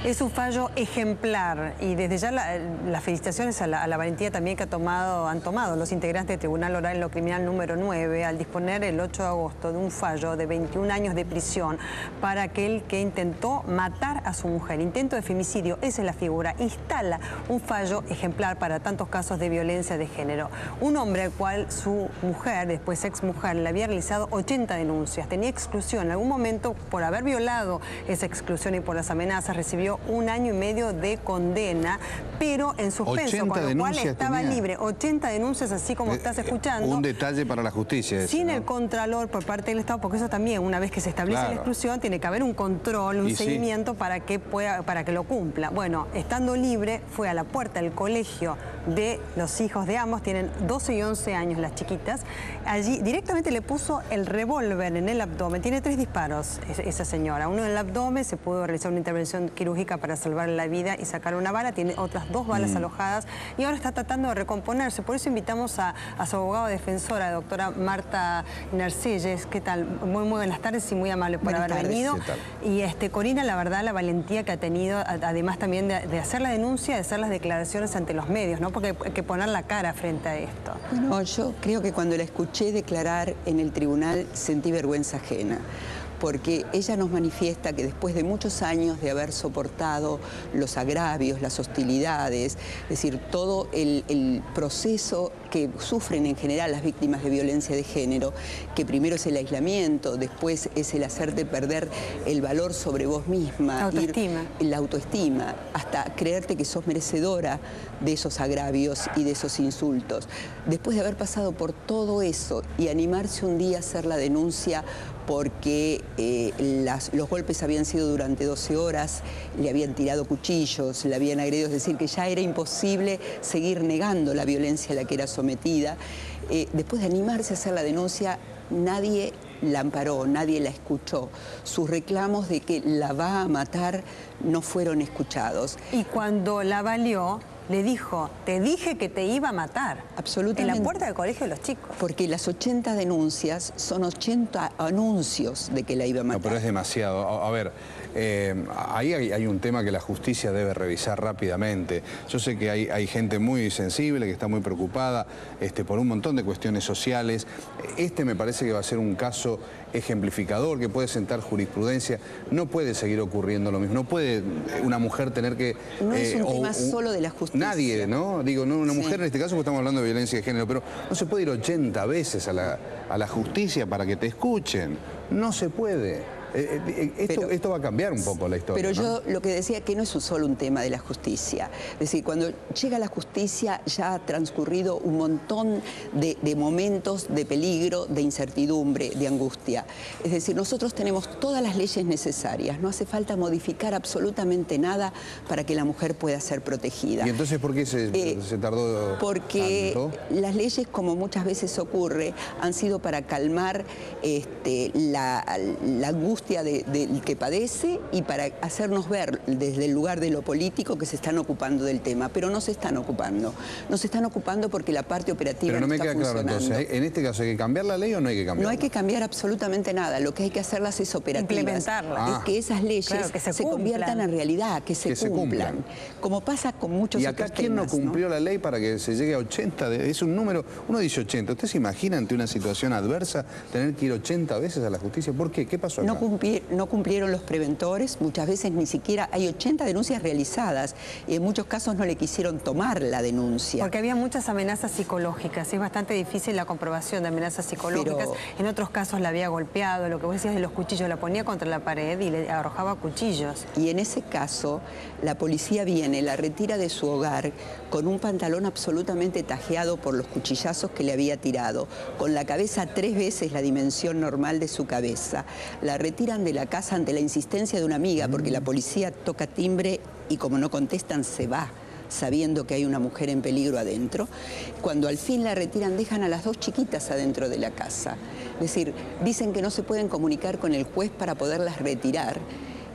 Es un fallo ejemplar y desde ya las felicitaciones a la valentía también que han tomado los integrantes del Tribunal Oral en lo Criminal número 9 al disponer el 8 de agosto de un fallo de 21 años de prisión para aquel que intentó matar a su mujer. Intento de femicidio, esa es la figura. Instala un fallo ejemplar para tantos casos de violencia de género. Un hombre al cual su mujer, después exmujer, le había realizado 80 denuncias. Tenía exclusión. En algún momento, por haber violado esa exclusión y por las amenazas, recibió 1 año y medio de condena, pero en suspenso, con lo cual estaba libre. 80 denuncias, así como estás escuchando. Un detalle para la justicia. Sin ¿no? el contralor por parte del Estado, porque eso también, una vez que se establece la exclusión, tiene que haber un control, un seguimiento para que lo cumpla. Bueno, estando libre, fue a la puerta del colegio de los hijos de ambos, tienen 12 y 11 años las chiquitas. Allí directamente le puso el revólver en el abdomen. Tiene 3 disparos esa señora. Uno en el abdomen, se pudo realizar una intervención quirúrgica para salvar la vida y sacar una bala. Tiene otras 2 balas alojadas y ahora está tratando de recomponerse. Por eso invitamos a su abogada defensora, la doctora Marta Narcelles. ¿Qué tal? Muy buenas tardes y muy amable por haber venido. Y Corina, la verdad, la valentía que ha tenido, además también de hacer la denuncia, de hacer las declaraciones ante los medios, ¿no? Porque hay que poner la cara frente a esto. Bueno, yo creo que cuando la escuché declarar en el tribunal sentí vergüenza ajena, porque ella nos manifiesta que después de muchos años de haber soportado los agravios, las hostilidades, es decir, todo el proceso que sufren en general las víctimas de violencia de género, que primero es el aislamiento, después es el hacerte perder el valor sobre vos misma, la autoestima, hasta creerte que sos merecedora de esos agravios y de esos insultos. Después de haber pasado por todo eso y animarse un día a hacer la denuncia porque los golpes habían sido durante 12 horas, le habían tirado cuchillos, le habían agredido, es decir, que ya era imposible seguir negando la violencia a la que era sometida. Después de animarse a hacer la denuncia, nadie la amparó, nadie la escuchó. Sus reclamos de que la va a matar no fueron escuchados. Y cuando la valió, le dijo, te dije que te iba a matar. Absolutamente. En la puerta del colegio de los chicos. Porque las 80 denuncias son 80 anuncios de que la iba a matar. No, pero es demasiado. A ver, ahí hay un tema que la justicia debe revisar rápidamente. Yo sé que hay gente muy sensible, que está muy preocupada por un montón de cuestiones sociales. Me parece que va a ser un caso ejemplificador, que puede sentar jurisprudencia. No puede seguir ocurriendo lo mismo. No puede una mujer tener que... No es un tema solo de la justicia. Nadie, ¿no? Digo, no una mujer en este caso, porque estamos hablando de violencia de género, pero no se puede ir 80 veces a la justicia para que te escuchen. No se puede. Esto va a cambiar un poco la historia. Pero ¿no? yo lo que decía que no es solo un tema de la justicia. Es decir, cuando llega la justicia ya ha transcurrido un montón de momentos de peligro, de incertidumbre, de angustia. Es decir, nosotros tenemos todas las leyes necesarias. No hace falta modificar absolutamente nada para que la mujer pueda ser protegida. ¿Y entonces por qué se tardó Porque tanto? Las leyes, como muchas veces ocurre, han sido para calmar la angustia del que padece y para hacernos ver desde el lugar de lo político que se están ocupando del tema, pero no se están ocupando. No se están ocupando porque la parte operativa no está funcionando. Pero no me queda claro entonces, ¿en este caso hay que cambiar la ley o no hay que cambiarla? No hay que cambiar absolutamente nada, lo que hay que hacerlas es operativas. Implementarlas. Es que esas leyes se conviertan en realidad, que se cumplan. Como pasa con muchos otros temas. ¿Y acá quién no cumplió la ley para que se llegue a 80? Es un número, uno dice 80. ¿Usted se imagina ante una situación adversa tener que ir 80 veces a la justicia? ¿Por qué? ¿Qué pasó acá? No cumplieron los preventores, muchas veces ni siquiera hay 80 denuncias realizadas y en muchos casos no le quisieron tomar la denuncia. Porque había muchas amenazas psicológicas, es bastante difícil la comprobación de amenazas psicológicas. En otros casos la había golpeado, lo que vos decías de los cuchillos, la ponía contra la pared y le arrojaba cuchillos. Y en ese caso la policía viene, la retira de su hogar con un pantalón absolutamente tajeado por los cuchillazos que le había tirado, con la cabeza 3 veces la dimensión normal de su cabeza. La retiran de la casa ante la insistencia de una amiga, porque la policía toca timbre y como no contestan se va, sabiendo que hay una mujer en peligro adentro. Cuando al fin la retiran, dejan a las 2 chiquitas adentro de la casa. Es decir, dicen que no se pueden comunicar con el juez para poderlas retirar.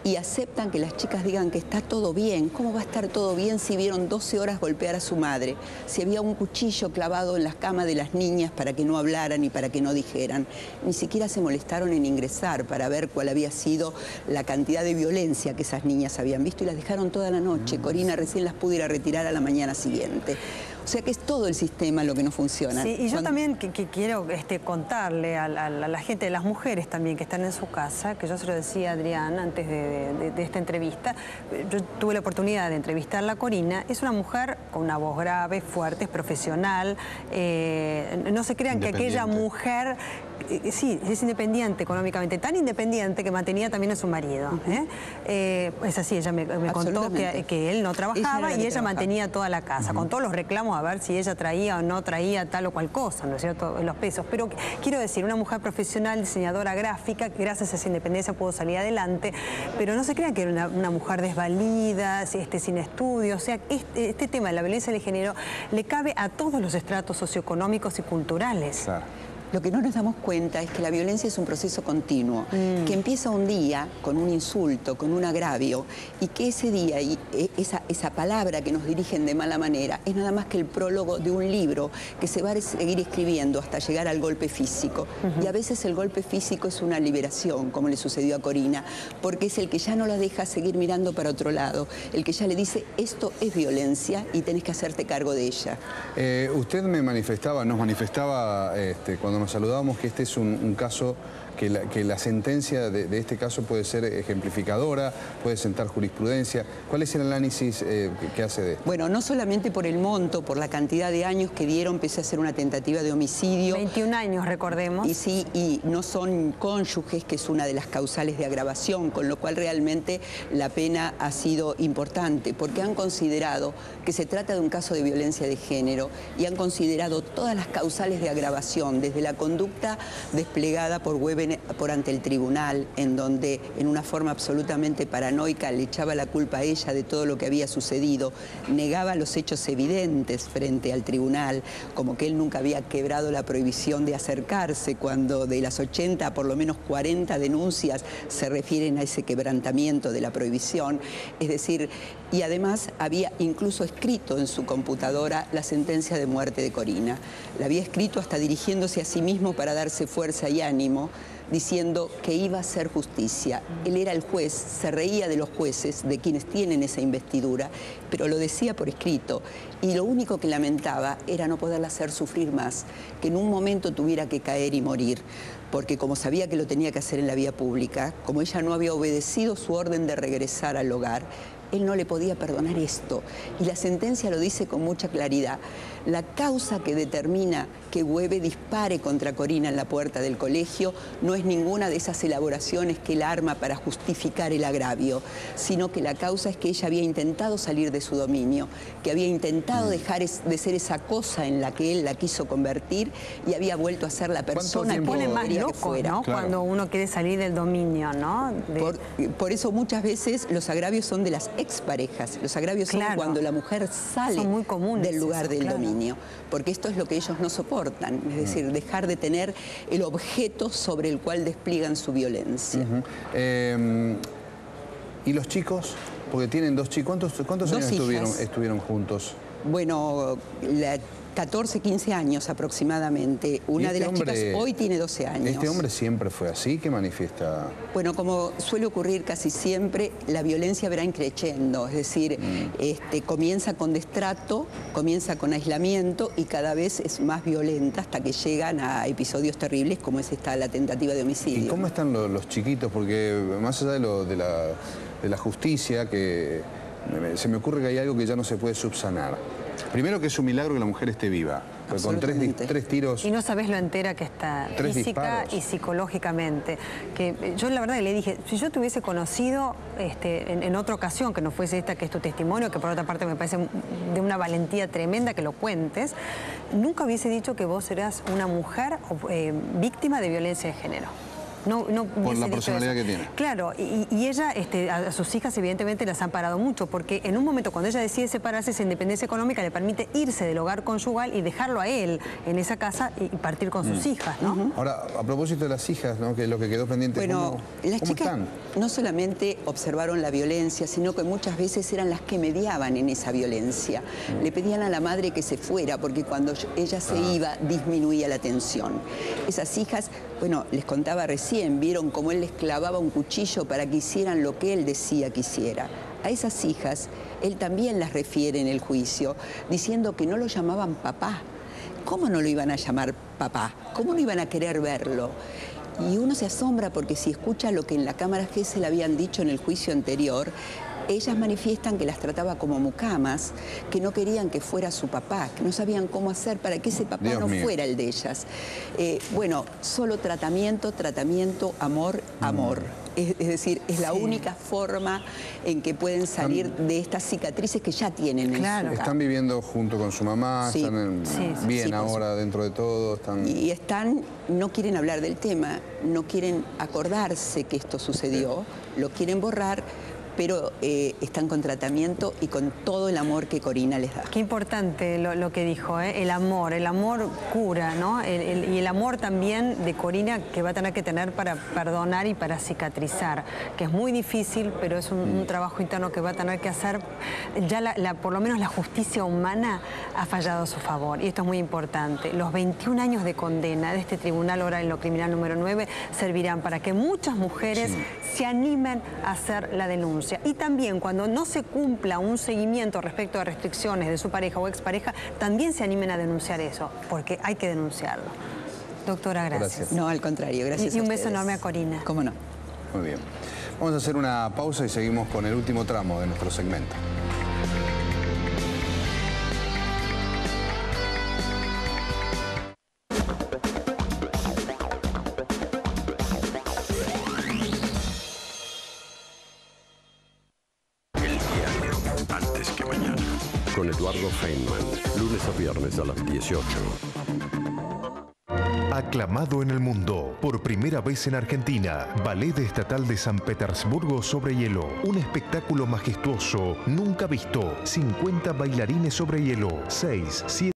y aceptan que las chicas digan que está todo bien. ¿Cómo va a estar todo bien si vieron 12 horas golpear a su madre? Si había un cuchillo clavado en las camas de las niñas para que no hablaran y para que no dijeran. Ni siquiera se molestaron en ingresar para ver cuál había sido la cantidad de violencia que esas niñas habían visto y las dejaron toda la noche. Corina recién las pudo ir a retirar a la mañana siguiente. O sea que es todo el sistema lo que no funciona. Sí, y yo también que quiero contarle a la gente, a las mujeres también que están en su casa, que yo se lo decía a Adrián antes de esta entrevista, yo tuve la oportunidad de entrevistarla a Corina, es una mujer con una voz grave, fuerte, es profesional, no se crean que aquella mujer... Sí, es independiente económicamente, tan independiente que mantenía también a su marido. Es así, ella me contó que él no trabajaba y ella mantenía toda la casa, con todos los reclamos a ver si ella traía o no traía tal o cual cosa, ¿no es cierto?, los pesos. Pero quiero decir, una mujer profesional, diseñadora gráfica, que gracias a esa independencia pudo salir adelante, pero no se crean que era una mujer desvalida, sin estudios. O sea, este tema de la violencia de género le cabe a todos los estratos socioeconómicos y culturales. Claro. Lo que no nos damos cuenta es que la violencia es un proceso continuo, que empieza un día con un insulto, con un agravio, y que ese día y esa palabra que nos dirigen de mala manera es nada más que el prólogo de un libro que se va a seguir escribiendo hasta llegar al golpe físico. Y a veces el golpe físico es una liberación, como le sucedió a Corina, porque es el que ya no la deja seguir mirando para otro lado, el que ya le dice, esto es violencia y tenés que hacerte cargo de ella. Usted nos manifestaba cuando nos saludábamos que este es un caso que la sentencia de este caso puede ser ejemplificadora, puede sentar jurisprudencia. ¿Cuál es el análisis que hace de esto? Bueno, no solamente por el monto, por la cantidad de años que dieron, pese a ser una tentativa de homicidio. 21 años, recordemos. Y sí, y no son cónyuges, que es una de las causales de agravación, con lo cual realmente la pena ha sido importante, porque han considerado que se trata de un caso de violencia de género y han considerado todas las causales de agravación, desde la conducta desplegada por ante el tribunal, en donde en una forma absolutamente paranoica le echaba la culpa a ella de todo lo que había sucedido, negaba los hechos evidentes frente al tribunal, como que él nunca había quebrado la prohibición de acercarse, cuando de las 80 por lo menos 40 denuncias se refieren a ese quebrantamiento de la prohibición. Es decir, y además había incluso escrito en su computadora la sentencia de muerte de Corina. La había escrito hasta dirigiéndose a sí mismo para darse fuerza y ánimo, diciendo que iba a hacer justicia. Él era el juez, se reía de los jueces, de quienes tienen esa investidura, pero lo decía por escrito. Y lo único que lamentaba era no poderla hacer sufrir más, que en un momento tuviera que caer y morir, porque como sabía que lo tenía que hacer en la vía pública, como ella no había obedecido su orden de regresar al hogar, él no le podía perdonar esto. Y la sentencia lo dice con mucha claridad. La causa que determina que Güeve dispare contra Corina en la puerta del colegio no es ninguna de esas elaboraciones que él arma para justificar el agravio, sino que la causa es que ella había intentado salir de su dominio, que había intentado dejar de ser esa cosa en la que él la quiso convertir y había vuelto a ser la persona que pone más loco, ¿no? Claro. Cuando uno quiere salir del dominio, ¿no? Por eso muchas veces los agravios son de las exparejas. Los agravios son cuando la mujer sale del lugar del dominio, porque esto es lo que ellos no soportan, es decir, dejar de tener el objeto sobre el cual despliegan su violencia. ¿Y los chicos? Porque tienen dos chicos. ¿Cuántos años estuvieron juntos? Bueno, 14, 15 años aproximadamente. Una de las chicas hoy tiene 12 años. ¿Este hombre siempre fue así? ¿Qué manifiesta? Bueno, como suele ocurrir casi siempre, la violencia verá increciendo, es decir, comienza con destrato, comienza con aislamiento y cada vez es más violenta hasta que llegan a episodios terribles como es la tentativa de homicidio. ¿Y cómo están los chiquitos? Porque más allá de la justicia, que se me ocurre que hay algo que ya no se puede subsanar. Primero, que es un milagro que la mujer esté viva, con tres tiros. Y no sabés lo entera que está, física y psicológicamente. Que yo la verdad le dije, si yo te hubiese conocido en otra ocasión, que no fuese esta que es tu testimonio, que por otra parte me parece de una valentía tremenda que lo cuentes, nunca hubiese dicho que vos eras una mujer víctima de violencia de género. Por la personalidad que tiene. Claro, y ella, a sus hijas evidentemente las han parado mucho, porque en un momento cuando ella decide separarse, esa independencia económica le permite irse del hogar conyugal y dejarlo a él en esa casa y partir con sus hijas, ¿no? Ahora, a propósito de las hijas, ¿no? Que lo que quedó pendiente, bueno, las ¿cómo chicas están? no solamente observaron la violencia, sino que muchas veces eran las que mediaban en esa violencia. Le pedían a la madre que se fuera, porque cuando ella se iba, disminuía la tensión. Esas hijas, bueno, les contaba recién, vieron cómo él les clavaba un cuchillo para que hicieran lo que él decía que hiciera. A esas hijas, él también las refiere en el juicio, diciendo que no lo llamaban papá. ¿Cómo no lo iban a llamar papá? ¿Cómo no iban a querer verlo? Y uno se asombra porque si escucha lo que en la Cámara Gesell le habían dicho en el juicio anterior, ellas manifiestan que las trataba como mucamas, que no querían que fuera su papá, que no sabían cómo hacer para que ese papá no fuera el de ellas. Bueno, solo tratamiento, tratamiento, amor, amor. Es decir, es la única forma en que pueden salir de estas cicatrices que ya tienen en su cara. Están viviendo junto con su mamá, están bien ahora dentro de todo. Y no quieren hablar del tema, no quieren acordarse que esto sucedió, lo quieren borrar, pero están con tratamiento y con todo el amor que Corina les da. Qué importante lo que dijo, el amor cura, ¿no? Y el amor también de Corina que va a tener que tener para perdonar y para cicatrizar, que es muy difícil, pero es un trabajo interno que va a tener que hacer. Ya por lo menos la justicia humana ha fallado a su favor, y esto es muy importante. Los 21 años de condena de este tribunal ahora en lo criminal número 9 servirán para que muchas mujeres se animen a hacer la denuncia. Y también cuando no se cumpla un seguimiento respecto a restricciones de su pareja o expareja, también se animen a denunciar eso, porque hay que denunciarlo. Doctora, gracias. No, al contrario, gracias. Y un beso enorme a Corina. ¿Cómo no? Muy bien. Vamos a hacer una pausa y seguimos con el último tramo de nuestro segmento. Con Eduardo Feynman, lunes a viernes a las 18. Aclamado en el mundo, por primera vez en Argentina, Ballet Estatal de San Petersburgo sobre hielo. Un espectáculo majestuoso, nunca visto. 50 bailarines sobre hielo. 6, 7.